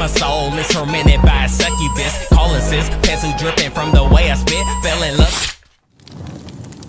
my soul is tormented by a succubus. Calling sis, pencil dripping from the way I spit. Fell in love.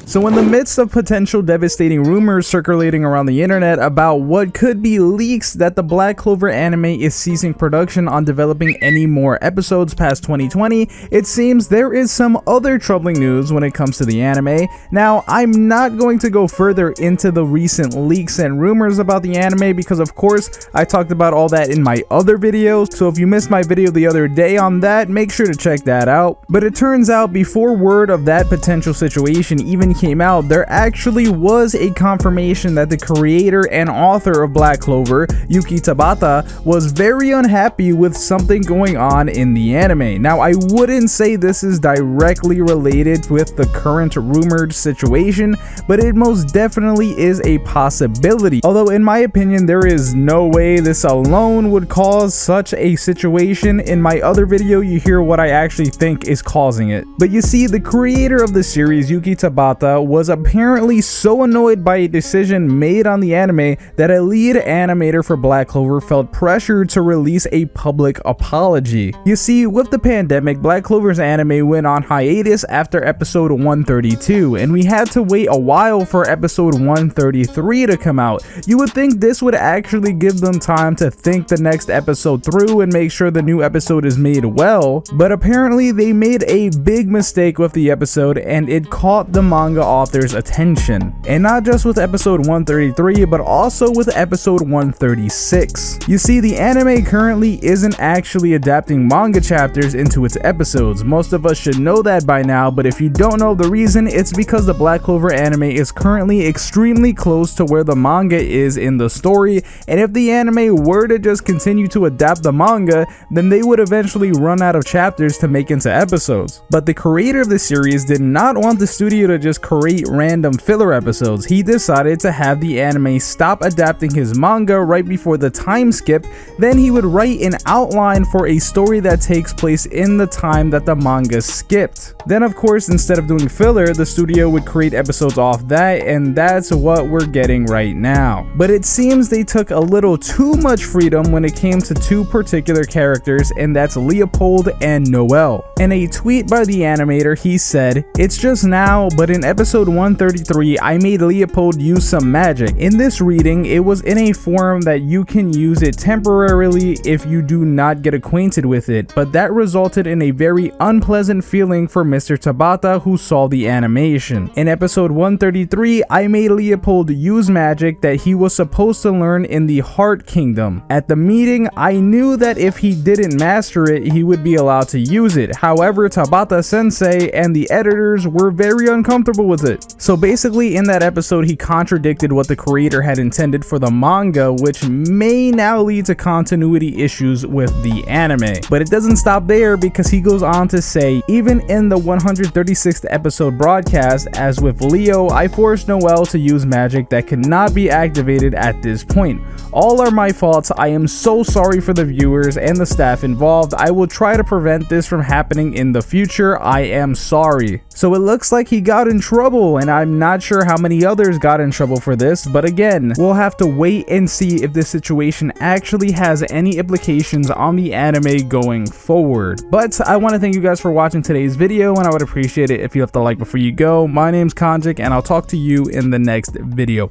So in the midst of potential devastating rumors circulating around the internet about what could be leaks that the Black Clover anime is ceasing production on developing any more episodes past 2020, it seems there is some other troubling news when it comes to the anime. Now, I'm not going to go further into the recent leaks and rumors about the anime because of course I talked about all that in my other videos, so if you missed my video the other day on that, make sure to check that out. But it turns out before word of that potential situation even came out, there actually was a confirmation that the creator and author of Black Clover, Yuki Tabata, was very unhappy with something going on in the anime. Now, I wouldn't say this is directly related with the current rumored situation, but it most definitely is a possibility. Although in my opinion, there is no way this alone would cause such a situation. In my other video, you hear what I actually think is causing it. But you see, the creator of the series, Yuki Tabata, was apparently so annoyed by a decision made on the anime that a lead animator for Black Clover felt pressured to release a public apology. You see, with the pandemic, Black Clover's anime went on hiatus after episode 132, and we had to wait a while for episode 133 to come out. You would think this would actually give them time to think the next episode through and make sure the new episode is made well, but apparently they made a big mistake with the episode and it caught the manga author's attention. And not just with episode 133, but also with episode 136. You see, the anime currently isn't actually adapting manga chapters into its episodes. Most of us should know that by now, but if you don't know the reason, it's because the Black Clover anime is currently extremely close to where the manga is in the story, and if the anime were to just continue to adapt the manga, then they would eventually run out of chapters to make into episodes. But the creator of the series did not want the studio to just create random filler episodes. He decided to have the anime stop adapting his manga right before the time skip, then he would write an outline for a story that takes place in the time that the manga skipped. Then of course, instead of doing filler, the studio would create episodes off that, and that's what we're getting right now. But it seems they took a little too much freedom when it came to two particular characters, and that's Leopold and Noel. In a tweet by the animator, he said, "It's just now, but in episode 133, I made Leopold use some magic. In this reading, it was in a form that you can use it temporarily if you do not get acquainted with it, but that resulted in a very unpleasant feeling for Mr. Tabata who saw the animation. In episode 133, I made Leopold use magic that he was supposed to learn in the Heart Kingdom. At the meeting, I knew that if he didn't master it, he would be allowed to use it. However, Tabata-sensei and the editors were very uncomfortable with it." So basically in that episode, he contradicted what the creator had intended for the manga, which may now lead to continuity issues with the anime. But it doesn't stop there, because he goes on to say, "Even in the 136th episode broadcast, as with Leo, I forced Noel to use magic that could not be activated at this point. All are my faults. I am so sorry for the viewers and the staff involved. I will try to prevent this from happening in the future. I am sorry." So it looks like he got in trouble, and I'm not sure how many others got in trouble for this, but again, we'll have to wait and see if this situation actually has any implications on the anime going forward. But I want to thank you guys for watching today's video, and I would appreciate it if you left a like before you go. My name's Konjic, and I'll talk to you in the next video.